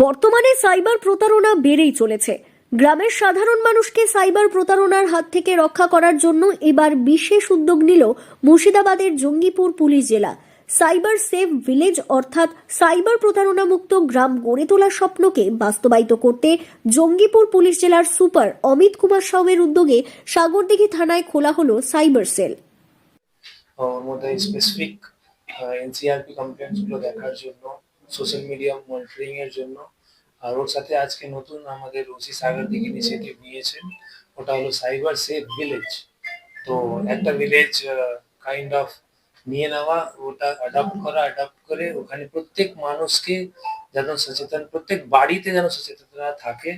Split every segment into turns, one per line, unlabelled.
বর্তমানে সাইবার প্রতারণা বেড়েই চলেছে। গ্রামের সাধারণ মানুষকে সাইবার প্রতারণার হাত থেকে রক্ষা করার জন্য এবার বিশেষ উদ্যোগ নিল মুর্শিদাবাদের জঙ্গিপুর পুলিশ জেলা। সাইবার সেফ ভিলেজ অর্থাৎ সাইবার প্রতারণা মুক্ত গ্রাম গড়ে তোলার স্বপ্নকে বাস্তবায়িত করতে জঙ্গিপুর পুলিশ জেলার সুপার অমিত কুমার সাউয়ের উদ্যোগে সাগরদিঘি থানায় খোলা হলো সাইবার সেল।
ওর মধ্যে স্পেসিফিক এনসিআরপি কমপ্লেন্টস গুলো দেখার জন্য, সোশ্যাল মিডিয়া মনিটরিং এর জন্য। আর ওর সাথে আজকে নতুন আমাদের ওসি সাগরদিঘি ইনিশিয়েটিভ নিয়েছেন, ওটা হলো সাইবার সেফ ভিলেজ। তো একটা ভিলেজ কাইন্ড অফ নিয়ে নেওয়া, ওটা অ্যাডাপ্ট করে ওখানে প্রত্যেক মানুষকে যেন সচেতন, প্রত্যেক বাড়িতে যেন সচেতনতা থাকে।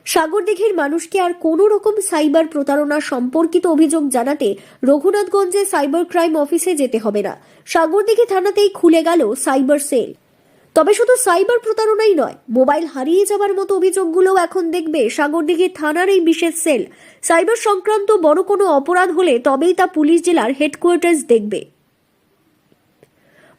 সাগরদিঘির মানুষকে আর কোনো রকম সাইবার প্রতারণা সম্পর্কিত অভিযোগ জানাতে রঘুনাথগঞ্জে সাইবার ক্রাইম অফিসে যেতে হবে না। সাগরদিঘি থানাতেই খুলে গেল সাইবার সেল। তবে শুধু সাইবার প্রতারণাই নয়, মোবাইল হারিয়ে যাওয়ার মতো অভিযোগগুলোও এখন দেখবে সাগরদিঘি থানার এই বিশেষ সেল। সাইবার সংক্রান্ত বড় কোনো অপরাধ হলে তবেই তা পুলিশ জেলার হেডকোয়ার্টার্স দেখবে।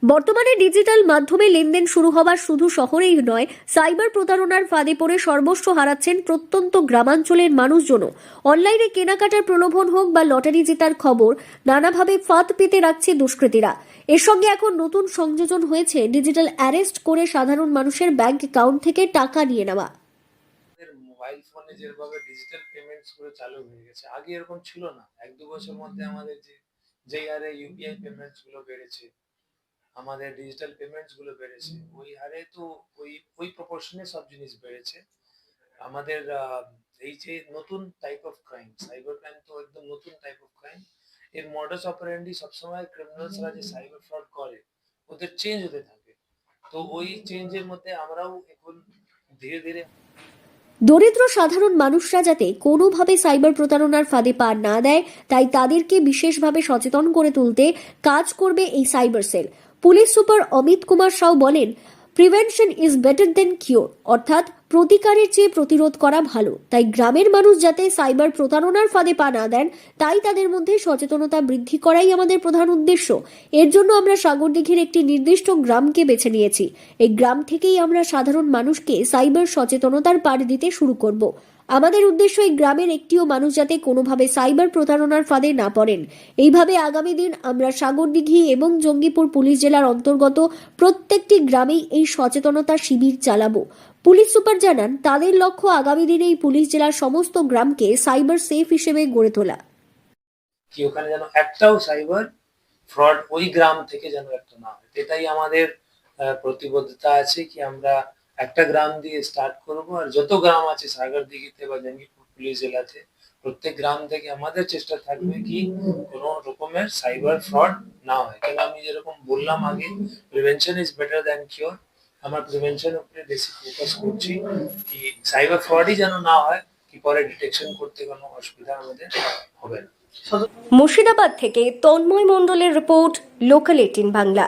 বর্তমানে ডিজিটাল মাধ্যমে লেনদেন শুরু হওয়ার শুধু শহরেই নয়, সাইবার প্রতারণার ফাঁদে পড়ে সর্বস্ব হারাচ্ছেন প্রত্যন্ত গ্রামাঞ্চলের মানুষজনও। অনলাইনে কেনাকাটার প্রলোভন হোক বা লটারি জেতার খবর, নানাভাবে ফাঁদ পেতে রাখছে দুষ্কৃতীরা। এর সঙ্গে এখন নতুন সংযোজন হয়েছে ডিজিটাল অ্যারেস্ট করে সাধারণ মানুষের ব্যাংক অ্যাকাউন্ট থেকে টাকা নিয়ে নেওয়া।
মোবাইল ফোনে যেভাবে ডিজিটাল পেমেন্টস গুলো চালু হয়ে গেছে, আগে এরকম ছিল না। 1-2 বছর মধ্যে আমাদের যে হারে ইউপিআই পেমেন্টস গুলো বেড়েছে, আমাদের ডিজিটাল পেমেন্টস গুলো বেড়েছে, ওই হারে তো ওই প্রপোর্শনে সব জিনিস বেড়েছে। আমাদের এই যে নতুন type of crime, cyber crime তো একদম নতুন টাইপ অফ ক্রাইম। এর মডাস অপারেন্ডি সবসময় ক্রিমিনালসরা যে সাইবার ফ্রড করে, ওদের চেঞ্জ হতে থাকে। তো ওই চেঞ্জের মধ্যে আমরাও এখন ধীরে ধীরে
দরিদ্র সাধারণ মানুষরা যাতে কোনোভাবে সাইবার প্রতারণার ফাঁদে পা না দেয়, তাই তাদেরকে বিশেষভাবে সচেতন করে তুলতে কাজ করবে এই cyber cell. Police super Amit Kumar Sau বলেন, prevention is better than cure, অর্থাৎ প্রতিকারের চেয়ে প্রতিরোধ করা ভালো। তাই গ্রামের মানুষ যাতে সাইবার প্রতারণার ফাঁদে পা না দেন, তাই তাদের মধ্যে সচেতনতা বৃদ্ধি করাই আমাদের প্রধান উদ্দেশ্য। এর জন্য আমরা সাগরদিঘির একটি নির্দিষ্ট গ্রামকে বেছে নিয়েছি। এই গ্রাম থেকেই আমরা সাধারণ মানুষকে সাইবার সচেতনতার পাঠ দিতে শুরু করব। আমাদের উদ্দেশ্য এই গ্রামের একটিও মানুষ যাতে কোনোভাবে সাইবার প্রতারণার ফাঁদে না পড়েন। এইভাবে আগামী দিন আমরা সাগরদিঘি এবং জঙ্গিপুর পুলিশ জেলার অন্তর্গত প্রত্যেকটি গ্রামেই এই সচেতনতা শিবির চালাবো। পুলিশ সুপার জানান, তাদের লক্ষ্য আগামী দিনে এই পুলিশ জেলার সমস্ত গ্রামকে সাইবার সেফ হিসেবে গড়ে তোলা।
কি ওখানে যেন একটাও সাইবার ফ্রড ওই গ্রাম থেকে যেন একটা না হয়, এটাই আমাদের প্রতিবদ্ধতা আছে। কি আমরা একটা গ্রাম দিয়ে স্টার্ট করব, আর যত গ্রাম আছে সাগরদিঘিতে বা জঙ্গিপুর পুলিশ জেলাতে, প্রত্যেক গ্রাম থেকে আমাদের চেষ্টা থাকবে কি কোনো রকমের সাইবার ফ্রড না হয়। কেন আমি যেরকম বললাম আগে, prevention is better than cure. আমরা প্রিভেনশন উপরে বেশি ফোকাস করছি, কি সাইবার ফ্রডই যেন না হয়, কি পরে ডিটেকশন করতে কোনো অসুবিধা আমাদের হবে না।
মুর্শিদাবাদ থেকে তন্ময় মণ্ডলের রিপোর্ট, লোকাল 18 বাংলা।